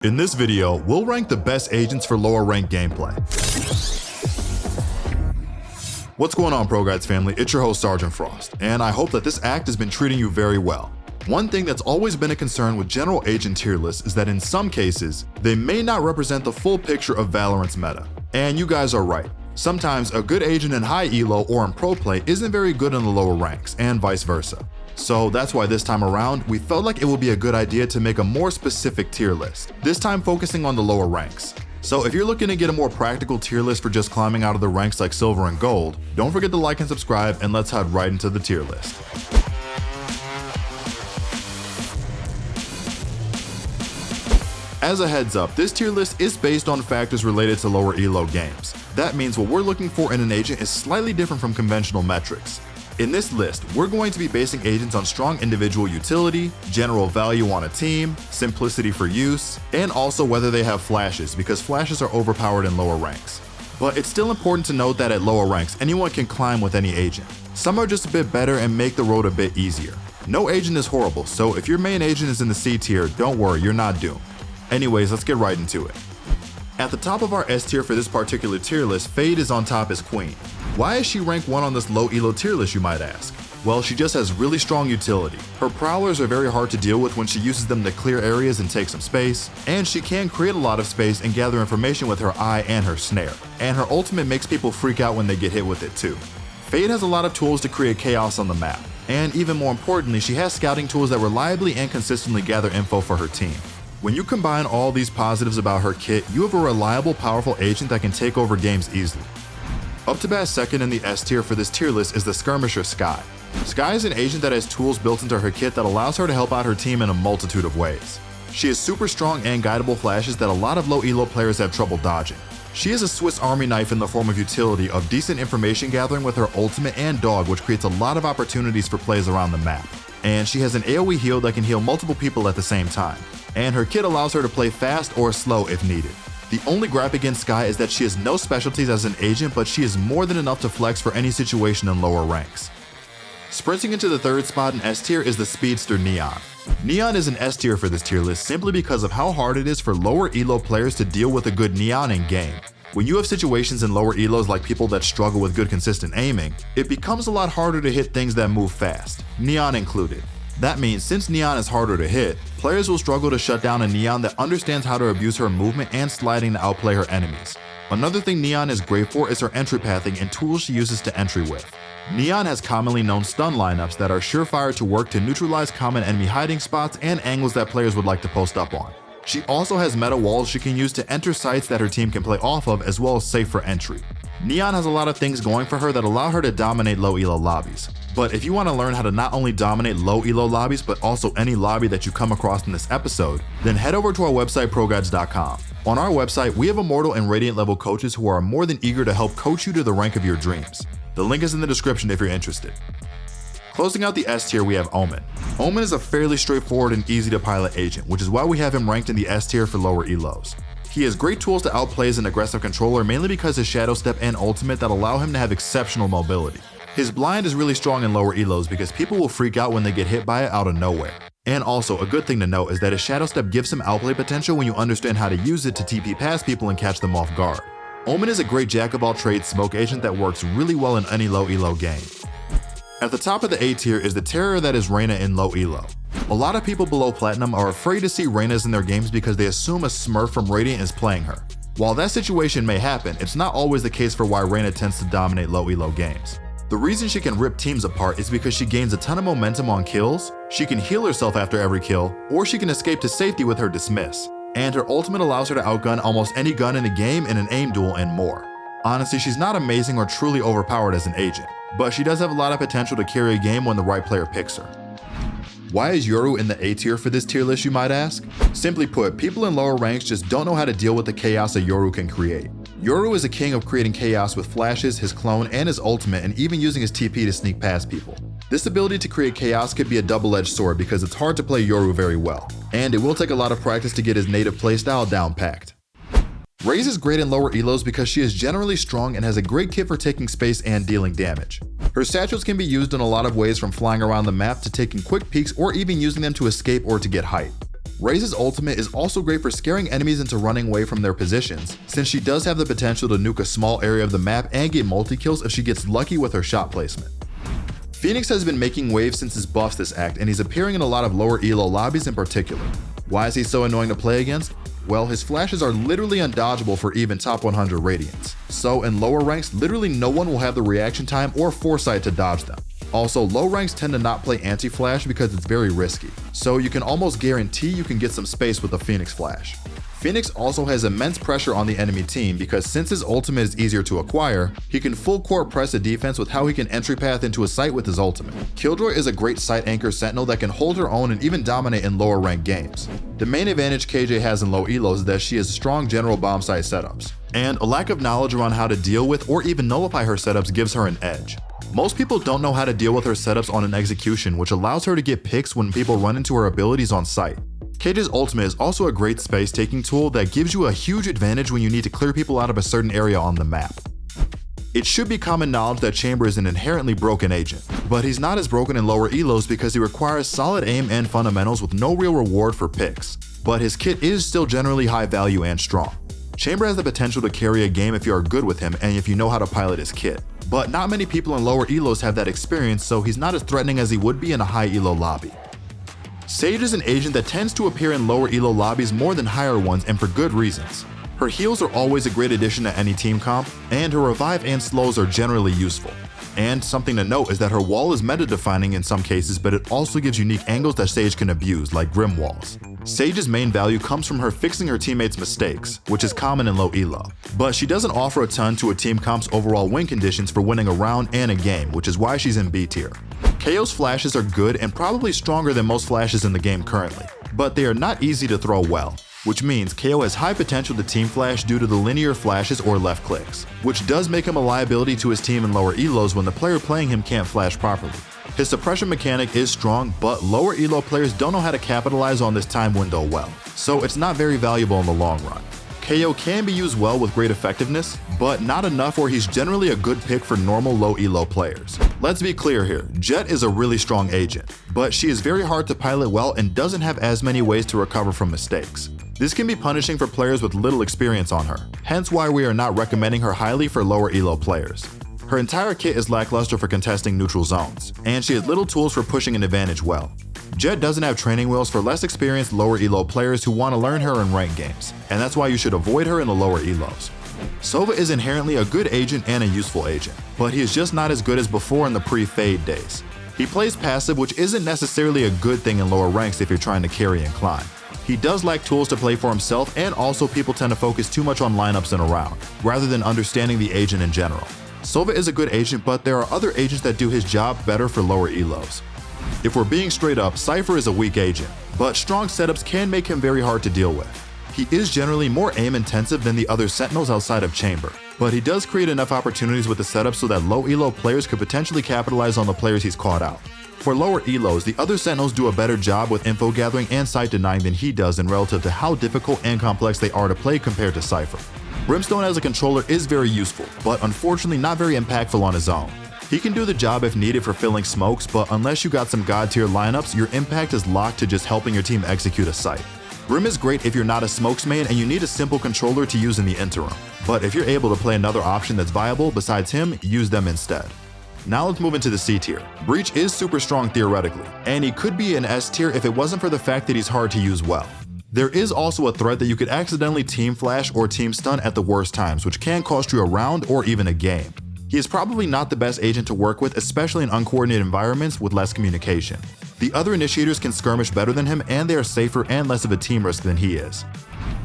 In this video, we'll rank the best agents for lower rank gameplay. What's going on, ProGuides family? It's your host, Sergeant Frost, and I hope that this act has been treating you very well. One thing that's always been a concern with general agent tier lists is that in some cases, they may not represent the full picture of Valorant's meta. And you guys are right. Sometimes a good agent in high elo or in pro play isn't very good in the lower ranks, and vice versa. So that's why this time around, we felt like it would be a good idea to make a more specific tier list, this time focusing on the lower ranks. So if you're looking to get a more practical tier list for just climbing out of the ranks like silver and gold, don't forget to like and subscribe, and let's head right into the tier list. As a heads up, this tier list is based on factors related to lower elo games. That means what we're looking for in an agent is slightly different from conventional metrics. In this list, we're going to be basing agents on strong individual utility, general value on a team, simplicity for use, and also whether they have flashes, because flashes are overpowered in lower ranks. But it's still important to note that at lower ranks, anyone can climb with any agent. Some are just a bit better and make the road a bit easier. No agent is horrible, so if your main agent is in the C tier, don't worry, you're not doomed. Anyways, let's get right into it. At the top of our S tier for this particular tier list, Fade is on top as Queen. Why is she rank 1 on this low elo tier list, you might ask? Well, she just has really strong utility. Her prowlers are very hard to deal with when she uses them to clear areas and take some space, and she can create a lot of space and gather information with her eye and her snare. And her ultimate makes people freak out when they get hit with it too. Fade has a lot of tools to create chaos on the map, and even more importantly, she has scouting tools that reliably and consistently gather info for her team. When you combine all these positives about her kit, you have a reliable, powerful agent that can take over games easily. Up to bat second in the S tier for this tier list is the skirmisher Skye. Skye is an agent that has tools built into her kit that allows her to help out her team in a multitude of ways. She has super strong and guidable flashes that a lot of low elo players have trouble dodging. She is a Swiss Army knife in the form of utility of decent information gathering with her ultimate and dog, which creates a lot of opportunities for plays around the map. And she has an AoE heal that can heal multiple people at the same time. And her kit allows her to play fast or slow if needed. The only gripe against Skye is that she has no specialties as an agent, but she is more than enough to flex for any situation in lower ranks. Sprinting into the third spot in S tier is the speedster Neon. Neon is an S tier for this tier list simply because of how hard it is for lower elo players to deal with a good Neon in game. When you have situations in lower elos like people that struggle with good consistent aiming, it becomes a lot harder to hit things that move fast, Neon included. That means since Neon is harder to hit, players will struggle to shut down a Neon that understands how to abuse her movement and sliding to outplay her enemies. Another thing Neon is great for is her entry pathing and tools she uses to entry with. Neon has commonly known stun lineups that are surefire to work to neutralize common enemy hiding spots and angles that players would like to post up on. She also has meta walls she can use to enter sites that her team can play off of, as well as safe for entry. Neon has a lot of things going for her that allow her to dominate low elo lobbies. But if you want to learn how to not only dominate low elo lobbies, but also any lobby that you come across in this episode, then head over to our website ProGuides.com. On our website, we have Immortal and Radiant level coaches who are more than eager to help coach you to the rank of your dreams. The link is in the description if you're interested. Closing out the S tier, we have Omen. Omen is a fairly straightforward and easy to pilot agent, which is why we have him ranked in the S tier for lower elos. He has great tools to outplay as an aggressive controller, mainly because his shadow step and ultimate that allow him to have exceptional mobility. His blind is really strong in lower elos because people will freak out when they get hit by it out of nowhere. And also, a good thing to note is that his shadow step gives him outplay potential when you understand how to use it to TP past people and catch them off guard. Omen is a great jack of all trades smoke agent that works really well in any low elo game. At the top of the A tier is the terror that is Reyna in low elo. A lot of people below Platinum are afraid to see Reynas in their games because they assume a Smurf from Radiant is playing her. While that situation may happen, it's not always the case for why Reyna tends to dominate low elo games. The reason she can rip teams apart is because she gains a ton of momentum on kills, she can heal herself after every kill, or she can escape to safety with her dismiss. And her ultimate allows her to outgun almost any gun in the game in an aim duel and more. Honestly, she's not amazing or truly overpowered as an agent, but she does have a lot of potential to carry a game when the right player picks her. Why is Yoru in the A tier for this tier list, you might ask? Simply put, people in lower ranks just don't know how to deal with the chaos that Yoru can create. Yoru is a king of creating chaos with flashes, his clone, and his ultimate, and even using his TP to sneak past people. This ability to create chaos could be a double-edged sword because it's hard to play Yoru very well, and it will take a lot of practice to get his native playstyle down packed. Raze is great in lower elos because she is generally strong and has a great kit for taking space and dealing damage. Her satchels can be used in a lot of ways, from flying around the map to taking quick peeks or even using them to escape or to get height. Raze's ultimate is also great for scaring enemies into running away from their positions, since she does have the potential to nuke a small area of the map and get multi-kills if she gets lucky with her shot placement. Phoenix has been making waves since his buffs this act, and he's appearing in a lot of lower elo lobbies in particular. Why is he so annoying to play against? Well, his flashes are literally undodgeable for even top 100 Radiants. So in lower ranks, literally no one will have the reaction time or foresight to dodge them. Also, low ranks tend to not play anti-flash because it's very risky, so you can almost guarantee you can get some space with the Phoenix flash. Phoenix also has immense pressure on the enemy team because since his ultimate is easier to acquire, he can full court press a defense with how he can entry path into a site with his ultimate. Killjoy is a great site anchor Sentinel that can hold her own and even dominate in lower ranked games. The main advantage KJ has in low elos is that she has strong general bomb site setups, and a lack of knowledge around how to deal with or even nullify her setups gives her an edge. Most people don't know how to deal with her setups on an execution, which allows her to get picks when people run into her abilities on site. KJ's ultimate is also a great space taking tool that gives you a huge advantage when you need to clear people out of a certain area on the map. It should be common knowledge that Chamber is an inherently broken agent, but he's not as broken in lower elos because he requires solid aim and fundamentals with no real reward for picks, but his kit is still generally high value and strong. Chamber has the potential to carry a game if you are good with him and if you know how to pilot his kit, but not many people in lower elos have that experience, so he's not as threatening as he would be in a high elo lobby. Sage is an agent that tends to appear in lower elo lobbies more than higher ones, and for good reasons. Her heals are always a great addition to any team comp, and her revive and slows are generally useful. And something to note is that her wall is meta defining in some cases, but it also gives unique angles that Sage can abuse, like Grim walls. Sage's main value comes from her fixing her teammates' mistakes, which is common in low elo, but she doesn't offer a ton to a team comp's overall win conditions for winning a round and a game, which is why she's in B tier. KO's flashes are good and probably stronger than most flashes in the game currently, but they are not easy to throw well, which means KO has high potential to team flash due to the linear flashes or left clicks, which does make him a liability to his team in lower elos when the player playing him can't flash properly. His suppression mechanic is strong, but lower elo players don't know how to capitalize on this time window well, so it's not very valuable in the long run. KO can be used well with great effectiveness, but not enough where he's generally a good pick for normal low elo players. Let's be clear here, Jett is a really strong agent, but she is very hard to pilot well and doesn't have as many ways to recover from mistakes. This can be punishing for players with little experience on her, hence why we are not recommending her highly for lower elo players. Her entire kit is lackluster for contesting neutral zones, and she has little tools for pushing an advantage well. Jett doesn't have training wheels for less experienced lower elo players who want to learn her in ranked games, and that's why you should avoid her in the lower elos. Sova is inherently a good agent and a useful agent, but he is just not as good as before in the pre-fade days. He plays passive, which isn't necessarily a good thing in lower ranks if you're trying to carry and climb. He does lack tools to play for himself, and also people tend to focus too much on lineups in a round, rather than understanding the agent in general. Sova is a good agent, but there are other agents that do his job better for lower elos. If we're being straight up, Cypher is a weak agent, but strong setups can make him very hard to deal with. He is generally more aim intensive than the other Sentinels outside of Chamber, but he does create enough opportunities with the setup so that low elo players could potentially capitalize on the players he's caught out. For lower elos, the other Sentinels do a better job with info gathering and site denying than he does in relative to how difficult and complex they are to play compared to Cypher. Brimstone as a controller is very useful, but unfortunately not very impactful on his own. He can do the job if needed for filling smokes, but unless you got some god tier lineups, your impact is locked to just helping your team execute a site. Brim is great if you're not a smokes main and you need a simple controller to use in the interim, but if you're able to play another option that's viable besides him, use them instead. Now let's move into the C tier. Breach is super strong theoretically, and he could be an S tier if it wasn't for the fact that he's hard to use well. There is also a threat that you could accidentally team flash or team stun at the worst times, which can cost you a round or even a game. He is probably not the best agent to work with, especially in uncoordinated environments with less communication. The other initiators can skirmish better than him, and they are safer and less of a team risk than he is.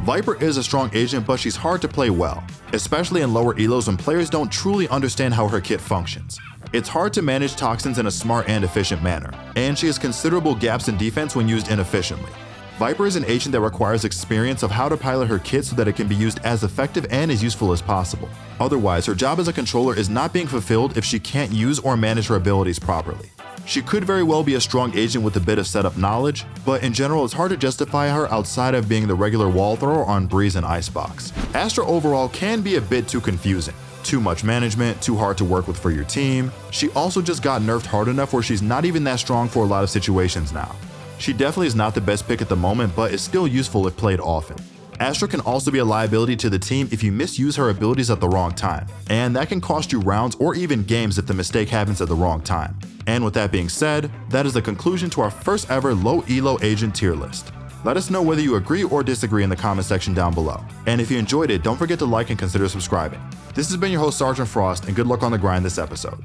Viper is a strong agent, but she's hard to play well, especially in lower elos when players don't truly understand how her kit functions. It's hard to manage toxins in a smart and efficient manner, and she has considerable gaps in defense when used inefficiently. Viper is an agent that requires experience of how to pilot her kit so that it can be used as effective and as useful as possible. Otherwise, her job as a controller is not being fulfilled if she can't use or manage her abilities properly. She could very well be a strong agent with a bit of setup knowledge, but in general it's hard to justify her outside of being the regular wall thrower on Breeze and Icebox. Astra overall can be a bit too confusing. Too much management, too hard to work with for your team. She also just got nerfed hard enough where she's not even that strong for a lot of situations now. She definitely is not the best pick at the moment, but is still useful if played often. Astra can also be a liability to the team if you misuse her abilities at the wrong time, and that can cost you rounds or even games if the mistake happens at the wrong time. And with that being said, that is the conclusion to our first ever low elo agent tier list. Let us know whether you agree or disagree in the comment section down below. And if you enjoyed it, don't forget to like and consider subscribing. This has been your host Sergeant Frost, and good luck on the grind this episode.